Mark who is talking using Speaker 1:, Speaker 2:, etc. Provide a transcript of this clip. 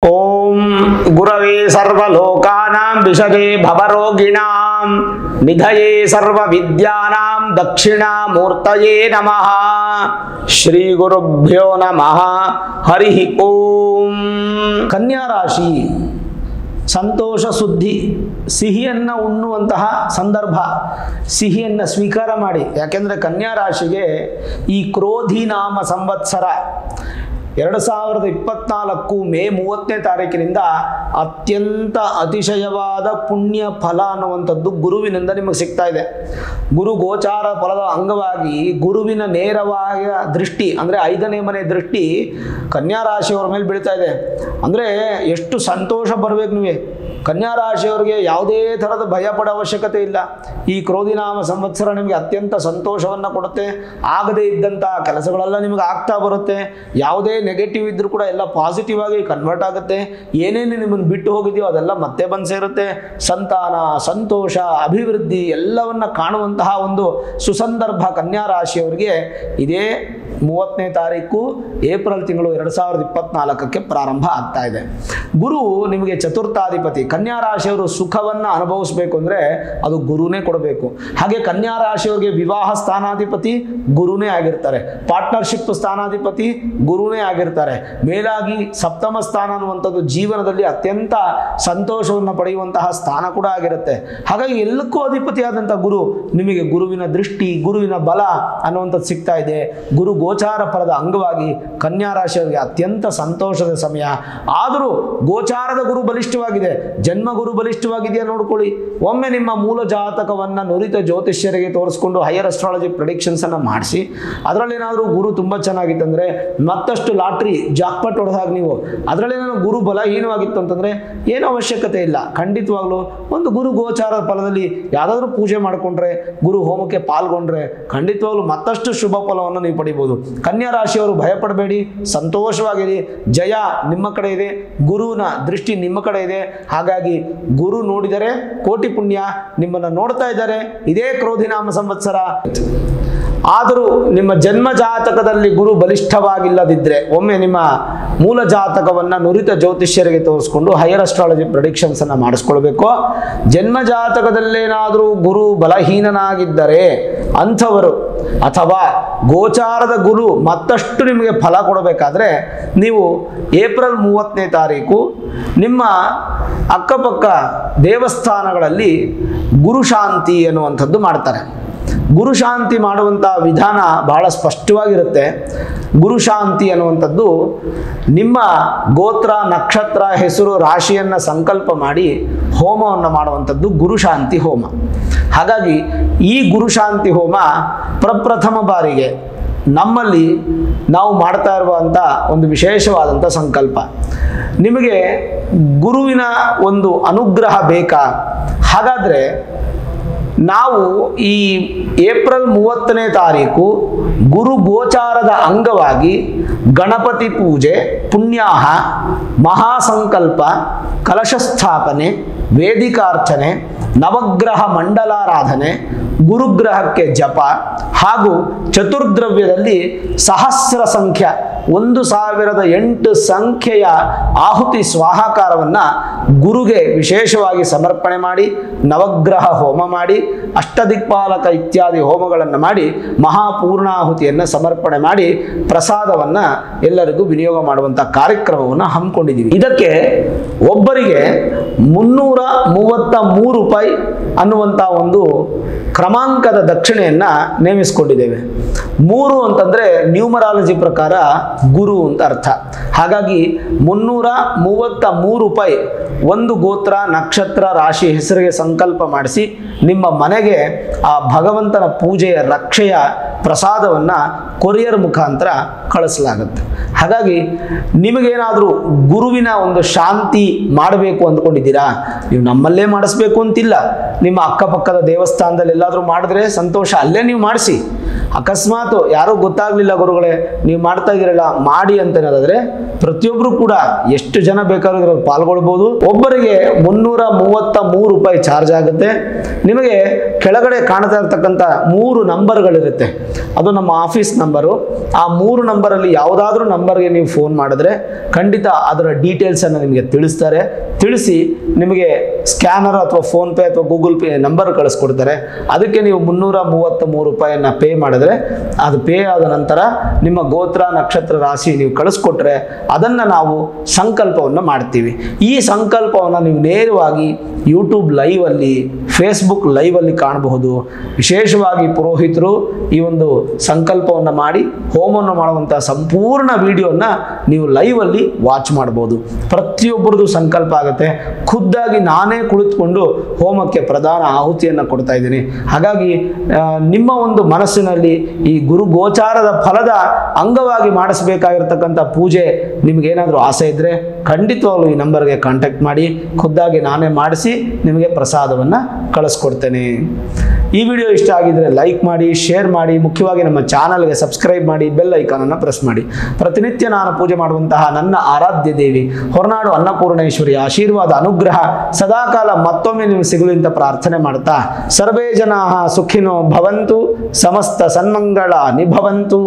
Speaker 1: ओम गुरवे सर्वलोकानां विशजे भवरोगिणां निधये सर्वविद्यानां दक्षिणामूर्तये नमः। श्री गुरुभ्यो नमः। हरि ओम। कन्या राशि ಸಂತೋಷ ಸುದ್ದಿ, ಸಿಹಿಯನ್ನು ಉಣ್ಣುವಂತಹ ಸಂದರ್ಭ, ಸಿಹಿಯನ್ನು ಸ್ವೀಕಾರ ಮಾಡಿ. ಯಾಕೆಂದರೆ ಕನ್ಯಾ ರಾಶಿಗೆ ಈ ಕ್ರೋಧಿ ನಾಮ ಸಂವತ್ಸರ 2024 ಮೇ 30ನೇ ತಾರೀಕಿನಿಂದ ಅತ್ಯಂತ ಅತಿಶಯವಾದ ಪುಣ್ಯ ಫಲ ಅನ್ನುವಂಥದ್ದು ಗುರುವಿನಿಂದ ನಿಮಗೆ ಸಿಗ್ತಾ ಇದೆ. ಗುರು ಗೋಚಾರ ಫಲದ ಅಂಗವಾಗಿ ಗುರುವಿನ ನೇರವಾದ ದೃಷ್ಟಿ ಅಂದರೆ 5ನೇ ಮನೆ ದೃಷ್ಟಿ ಕನ್ಯಾ ರಾಶಿಯವರ ಮೇಲೆ ಬೀಳ್ತಾ ಇದೆ. ಅಂದರೆ ಎಷ್ಟು ಸಂತೋಷ ಬರಬೇಕು ನಿಮಗೆ. ಕನ್ಯಾ ರಾಶಿಯವರಿಗೆ ಯಾವುದೇ ಥರದ ಭಯ ಪಡೋ ಅವಶ್ಯಕತೆ ಇಲ್ಲ. ಈ ಕ್ರೋಧಿನಾಮ ಸಂವತ್ಸರ ನಿಮಗೆ ಅತ್ಯಂತ ಸಂತೋಷವನ್ನು ಕೊಡುತ್ತೆ. ಆಗದೇ ಇದ್ದಂಥ ಕೆಲಸಗಳೆಲ್ಲ ನಿಮಗೆ ಆಗ್ತಾ ಬರುತ್ತೆ. ಯಾವುದೇ ನೆಗೆಟಿವ್ ಇದ್ದರೂ ಕೂಡ ಎಲ್ಲ ಪಾಸಿಟಿವ್ ಆಗಿ ಕನ್ವರ್ಟ್ ಆಗುತ್ತೆ. ಏನೇನು ನಿಮ್ಮನ್ನು ಬಿಟ್ಟು ಹೋಗಿದೆಯೋ ಅದೆಲ್ಲ ಮತ್ತೆ ಬಂದು ಸೇರುತ್ತೆ. ಸಂತಾನ, ಸಂತೋಷ, ಅಭಿವೃದ್ಧಿ ಎಲ್ಲವನ್ನ ಕಾಣುವಂತಹ ಒಂದು ಸುಸಂದರ್ಭ ಕನ್ಯಾ ರಾಶಿಯವರಿಗೆ ಇದೇ 30ನೇ ತಾರೀಕು ಏಪ್ರಿಲ್ ತಿಂಗಳು 2024ಕ್ಕೆ ಪ್ರಾರಂಭ ಆಗ್ತಾ ಇದೆ. ಗುರು ನಿಮಗೆ ಚತುರ್ಥಾಧಿಪತಿ. ಕನ್ಯಾ ರಾಶಿಯವರು ಸುಖವನ್ನು ಅನುಭವಿಸಬೇಕು ಅಂದರೆ ಅದು ಗುರುನೇ ಕೊಡಬೇಕು. ಹಾಗೆ ಕನ್ಯಾ ರಾಶಿಯವರಿಗೆ ವಿವಾಹ ಸ್ಥಾನಾಧಿಪತಿ ಗುರುನೇ ಆಗಿರ್ತಾರೆ. ಪಾರ್ಟ್ನರ್ಶಿಪ್ ಸ್ಥಾನಾಧಿಪತಿ ಗುರುನೇ ಆಗಿರ್ತಾರೆ. ಮೇಲಾಗಿ ಸಪ್ತಮ ಸ್ಥಾನ ಅನ್ನುವಂಥದ್ದು ಜೀವನದಲ್ಲಿ ಅತ್ಯಂತ ಸಂತೋಷವನ್ನು ಪಡೆಯುವಂತಹ ಸ್ಥಾನ ಕೂಡ ಆಗಿರುತ್ತೆ. ಹಾಗಾಗಿ ಎಲ್ಲಕ್ಕೂ ಅಧಿಪತಿಯಾದಂಥ ಗುರು ನಿಮಗೆ ಗುರುವಿನ ದೃಷ್ಟಿ, ಗುರುವಿನ ಬಲ ಅನ್ನುವಂಥದ್ದು ಸಿಗ್ತಾ ಇದೆ. ಗುರು ಗೋಚಾರ ಫಲದ ಅಂಗವಾಗಿ ಕನ್ಯಾ ರಾಶಿಯವರಿಗೆ ಅತ್ಯಂತ ಸಂತೋಷದ ಸಮಯ. ಆದರೂ ಗೋಚಾರದ ಗುರು ಬಲಿಷ್ಠವಾಗಿದೆ, ಜನ್ಮ ಗುರು ಬಲಿಷ್ಠವಾಗಿದೆಯಾ ನೋಡ್ಕೊಳ್ಳಿ. ಒಮ್ಮೆ ನಿಮ್ಮ ಮೂಲ ಜಾತಕವನ್ನು ನುರಿತ ಜ್ಯೋತಿಷ್ಯರಿಗೆ ತೋರಿಸ್ಕೊಂಡು ಹೈಯರ್ ಅಸ್ಟ್ರಾಲಜಿ ಪ್ರೆಡಿಕ್ಷನ್ಸ್ ಅನ್ನು ಮಾಡಿಸಿ ಅದರಲ್ಲಿ ಏನಾದರೂ ಗುರು ತುಂಬ ಚೆನ್ನಾಗಿತ್ತಂದರೆ ಮತ್ತಷ್ಟು ಲಾಟ್ರಿ ಜಾಕ್ಪಾಟ್ ಹೊಡೆದಾಗ ನೀವು ಅದರಲ್ಲಿ ಏನಾದರೂ ಗುರು ಬಲಹೀನವಾಗಿತ್ತು ಅಂತಂದರೆ ಏನೂ ಅವಶ್ಯಕತೆ ಇಲ್ಲ. ಖಂಡಿತವಾಗ್ಲೂ ಒಂದು ಗುರು ಗೋಚಾರದ ಫಲದಲ್ಲಿ ಯಾವುದಾದ್ರೂ ಪೂಜೆ ಮಾಡಿಕೊಂಡ್ರೆ, ಗುರು ಹೋಮಕ್ಕೆ ಪಾಲ್ಗೊಂಡ್ರೆ ಖಂಡಿತವಾಗ್ಲೂ ಮತ್ತಷ್ಟು ಶುಭ ಫಲವನ್ನು ನೀವು ಪಡಿಬೋದು. ಕನ್ಯಾ ರಾಶಿಯವರು ಭಯಪಡಬೇಡಿ, ಸಂತೋಷವಾಗಿರಿ. ಜಯ ನಿಮ್ಮ ಕಡೆ ಇದೆ, ಗುರುವಿನ ದೃಷ್ಟಿ ನಿಮ್ಮ ಕಡೆ ಇದೆ. ಹಾಗಾಗಿ ಗುರು ನೋಡಿದರೆ ಕೋಟಿ ಪುಣ್ಯ. ನಿಮ್ಮನ್ನು ನೋಡ್ತಾ ಇದ್ದಾರೆ ಇದೇ ಕ್ರೋಧಿನಾಮ ಸಂವತ್ಸರ. ಆದರೂ ನಿಮ್ಮ ಜನ್ಮ ಜಾತಕದಲ್ಲಿ ಗುರು ಬಲಿಷ್ಠವಾಗಿಲ್ಲದಿದ್ದರೆ ಒಮ್ಮೆ ನಿಮ್ಮ ಮೂಲ ಜಾತಕವನ್ನು ನುರಿತ ಜ್ಯೋತಿಷ್ಯರಿಗೆ ತೋರಿಸ್ಕೊಂಡು ಹೈಯರ್ ಅಸ್ಟ್ರಾಲಜಿ ಪ್ರೆಡಿಕ್ಷನ್ಸ್ ಅನ್ನು ಮಾಡಿಸ್ಕೊಳ್ಬೇಕು. ಜನ್ಮ ಜಾತಕದಲ್ಲೇನಾದರೂ ಗುರು ಬಲಹೀನನಾಗಿದ್ದರೆ ಅಂಥವರು ಅಥವಾ ಗೋಚಾರದ ಗುರು ಮತ್ತಷ್ಟು ನಿಮಗೆ ಫಲ ಕೊಡಬೇಕಾದ್ರೆ ನೀವು ಏಪ್ರಿಲ್ 30ನೇ ತಾರೀಕು ನಿಮ್ಮ ಅಕ್ಕಪಕ್ಕ ದೇವಸ್ಥಾನಗಳಲ್ಲಿ ಗುರುಶಾಂತಿ ಎನ್ನುವಂಥದ್ದು ಮಾಡ್ತಾರೆ. ಗುರುಶಾಂತಿ ಮಾಡುವಂಥ ವಿಧಾನ ಬಹಳ ಸ್ಪಷ್ಟವಾಗಿರುತ್ತೆ. ಗುರುಶಾಂತಿ ಅನ್ನುವಂಥದ್ದು ನಿಮ್ಮ ಗೋತ್ರ, ನಕ್ಷತ್ರ, ಹೆಸರು, ರಾಶಿಯನ್ನು ಸಂಕಲ್ಪ ಮಾಡಿ ಹೋಮವನ್ನು ಮಾಡುವಂಥದ್ದು ಗುರುಶಾಂತಿ ಹೋಮ. ಹಾಗಾಗಿ ಈ ಗುರುಶಾಂತಿ ಹೋಮ ಪ್ರಪ್ರಥಮ ಬಾರಿಗೆ ನಮ್ಮಲ್ಲಿ ನಾವು ಮಾಡ್ತಾ ಇರುವಂಥ ಒಂದು ವಿಶೇಷವಾದಂಥ ಸಂಕಲ್ಪ. ನಿಮಗೆ ಗುರುವಿನ ಒಂದು ಅನುಗ್ರಹ ಬೇಕಾ? ಹಾಗಾದರೆ ನಾವು ಈ ಏಪ್ರಿಲ್ 30ನೇ ತಾರೀಕು ಗುರು ಗೋಚಾರದ ಅಂಗವಾಗಿ ಗಣಪತಿ ಪೂಜೆ, ಪುಣ್ಯಾಹ, ಮಹಾಸಂಕಲ್ಪ, ಕಲಶಸ್ಥಾಪನೆ, ವೇದಿಕಾರ್ಚನೆ, ನವಗ್ರಹ ಮಂಡಲಾರಾಧನೆ, ಗುರುಗ್ರಹಕ್ಕೆ ಜಪ ಹಾಗೂ ಚತುರ್ದ್ರವ್ಯದಲ್ಲಿ ಸಹಸ್ರ ಸಂಖ್ಯ 1008 ಸಂಖ್ಯೆಯ ಆಹುತಿ ಸ್ವಾಹಾಕಾರವನ್ನು ಗುರುಗೆ ವಿಶೇಷವಾಗಿ ಸಮರ್ಪಣೆ ಮಾಡಿ ನವಗ್ರಹ ಹೋಮ ಮಾಡಿ ಅಷ್ಟದಿಕ್ಪಾಲಕ ಇತ್ಯಾದಿ ಹೋಮಗಳನ್ನು ಮಾಡಿ ಮಹಾಪೂರ್ಣಾಹುತಿಯನ್ನು ಸಮರ್ಪಣೆ ಮಾಡಿ ಪ್ರಸಾದವನ್ನು ಎಲ್ಲರಿಗೂ ವಿನಿಯೋಗ ಮಾಡುವಂಥ ಕಾರ್ಯಕ್ರಮವನ್ನು ಹಮ್ಮಿಕೊಂಡಿದ್ದೀವಿ. ಇದಕ್ಕೆ ಒಬ್ಬರಿಗೆ 333 ರೂಪಾಯಿ ಅನ್ನುವಂಥ ಒಂದು ಕ್ರಮಾಂಕದ ದಕ್ಷಿಣೆಯನ್ನು ನೇಮಿಸಿಕೊಂಡಿದ್ದೇವೆ. 3 ಅಂತಂದರೆ ನ್ಯೂಮರಾಲಜಿ ಪ್ರಕಾರ ಗುರು ಅಂತ ಅರ್ಥ. ಹಾಗಾಗಿ 333 ರೂಪಾಯಿ ಒಂದು ಗೋತ್ರ, ನಕ್ಷತ್ರ, ರಾಶಿ, ಹೆಸರಿಗೆ ಸಂಕಲ್ಪ ಮಾಡಿಸಿ ನಿಮ್ಮ ಮನೆಗೆ ಆ ಭಗವಂತನ ಪೂಜೆಯ ರಕ್ಷೆಯ ಪ್ರಸಾದವನ್ನು ಕೊರಿಯರ್ ಮುಖಾಂತರ ಕಳಿಸಲಾಗುತ್ತೆ. ಹಾಗಾಗಿ ನಿಮಗೇನಾದರೂ ಗುರುವಿನ ಒಂದು ಶಾಂತಿ ಮಾಡಬೇಕು ಅಂದ್ಕೊಂಡಿದ್ದೀರಾ? ನೀವು ನಮ್ಮಲ್ಲೇ ಮಾಡಿಸ್ಬೇಕು ಅಂತಿಲ್ಲ. ನಿಮ್ಮ ಅಕ್ಕಪಕ್ಕದ ದೇವಸ್ಥಾನದಲ್ಲಿ ಎಲ್ಲಾದರೂ ಮಾಡಿದ್ರೆ ಸಂತೋಷ, ಅಲ್ಲೇ ನೀವು ಮಾಡಿಸಿ. ಅಕಸ್ಮಾತ್ ಯಾರೂ ಗೊತ್ತಾಗಲಿಲ್ಲ ಗುರುಗಳೇ ನೀವು ಮಾಡ್ತಾ ಇದ್ದೀರಲ್ಲ ಮಾಡಿ ಅಂತೇನಾದರೆ ಪ್ರತಿಯೊಬ್ಬರು ಕೂಡ ಎಷ್ಟು ಜನ ಬೇಕಾದ್ರೂ ಇದರಲ್ಲಿ ಪಾಲ್ಗೊಳ್ಬೋದು. ಒಬ್ಬರಿಗೆ 333 ರೂಪಾಯಿ ಚಾರ್ಜ್ ಆಗುತ್ತೆ. ನಿಮಗೆ ಕೆಳಗಡೆ ಕಾಣ್ತಾ ಇರತಕ್ಕಂಥ 3 ನಂಬರ್ಗಳಿರುತ್ತೆ. ಅದು ನಮ್ಮ ಆಫೀಸ್ ನಂಬರು. ಆ 3 ನಂಬರಲ್ಲಿ ಯಾವುದಾದ್ರೂ ನಂಬರ್ಗೆ ನೀವು ಫೋನ್ ಮಾಡಿದ್ರೆ ಖಂಡಿತ ಅದರ ಡೀಟೇಲ್ಸನ್ನು ನಿಮಗೆ ತಿಳಿಸ್ತಾರೆ. ತಿಳಿಸಿ ನಿಮಗೆ ಸ್ಕ್ಯಾನರ್ ಅಥವಾ ಫೋನ್ಪೇ ಅಥವಾ ಗೂಗಲ್ ಪೇ ನಂಬರ್ ಕಳಿಸ್ಕೊಡ್ತಾರೆ. ಅದಕ್ಕೆ ನೀವು 333 ರೂಪಾಯಿಯನ್ನು ಪೇ ಮಾಡಿದ್ರೆ ಅದು ಪೇ ಆದ ನಂತರ ನಿಮ್ಮ ಗೋತ್ರ ನಕ್ಷತ್ರ ರಾಶಿ ನೀವು ಕಳಿಸ್ಕೊಟ್ರೆ ಅದನ್ನು ನಾವು ಸಂಕಲ್ಪವನ್ನು ಮಾಡ್ತೀವಿ. ಈ ಸಂಕಲ್ಪವನ್ನು ನೀವು ನೇರವಾಗಿ ಯೂಟ್ಯೂಬ್ ಲೈವಲ್ಲಿ, ಫೇಸ್ಬುಕ್ ಲೈವಲ್ಲಿ ಕಾಣಬಹುದು. ವಿಶೇಷವಾಗಿ ಪುರೋಹಿತರು ಈ ಒಂದು ಸಂಕಲ್ಪವನ್ನು ಮಾಡಿ ಹೋಮವನ್ನು ಮಾಡುವಂಥ ಸಂಪೂರ್ಣ ವಿಡಿಯೋನ ನೀವು ಲೈವಲ್ಲಿ ವಾಚ್ ಮಾಡ್ಬೋದು. ಪ್ರತಿಯೊಬ್ಬರದು ಸಂಕಲ್ಪ ಆಗುತ್ತೆ. ಖುದ್ದಾಗಿ ನಾನೇ ಕುಳಿತುಕೊಂಡು ಹೋಮಕ್ಕೆ ಪ್ರಧಾನ ಆಹುತಿಯನ್ನು ಕೊಡ್ತಾ ಇದ್ದೀನಿ. ಹಾಗಾಗಿ ನಿಮ್ಮ ಒಂದು ಮನಸ್ಸಿನಲ್ಲಿ ಈ ಗುರು ಗೋಚಾರದ ಫಲದ ಅಂಗವಾಗಿ ಮಾಡಿಸಬೇಕಾಗಿರ್ತಕ್ಕಂಥ ಪೂಜೆ ನಿಮಗೇನಾದರೂ ಆಸೆ ಇದ್ದರೆ ಖಂಡಿತವಾಗ್ಲೂ ಈ ನಂಬರ್ಗೆ ಕಾಂಟ್ಯಾಕ್ಟ್ ಮಾಡಿ. ಖುದ್ದಾಗಿ ನಾನೇ ಮಾಡಿಸಿ ನಿಮಗೆ ಪ್ರಸಾದವನ್ನು ಕಳಿಸ್ಕೊಡ್ತೇನೆ. ಈ ವಿಡಿಯೋ ಇಷ್ಟ ಆಗಿದ್ರೆ ಲೈಕ್ ಮಾಡಿ, ಶೇರ್ ಮಾಡಿ, ಮುಖ್ಯವಾಗಿ ನಮ್ಮ ಚಾನಲ್ಗೆ ಸಬ್ಸ್ಕ್ರೈಬ್ ಮಾಡಿ, ಬೆಲ್ ಐಕಾನನ್ನು ಪ್ರೆಸ್ ಮಾಡಿ. ಪ್ರತಿನಿತ್ಯ ನಾನು ಪೂಜೆ ಮಾಡುವಂತಹ ನನ್ನ ಆರಾಧ್ಯ ದೇವಿ ಹೊರನಾಡು ಅನ್ನಪೂರ್ಣೇಶ್ವರಿ ಆಶೀರ್ವಾದ ಅನುಗ್ರಹ ಸದಾಕಾಲ ಮತ್ತೊಮ್ಮೆ ನೀವು ಸಿಗಲಿ ಅಂತ ಪ್ರಾರ್ಥನೆ ಮಾಡ್ತಾ ಸರ್ವೇ ಜನಾಃ ಸುಖಿನೋ ಭವಂತು, ಸಮಸ್ತ ಸನ್ಮಂಗಳ ನಿಭವಂತು.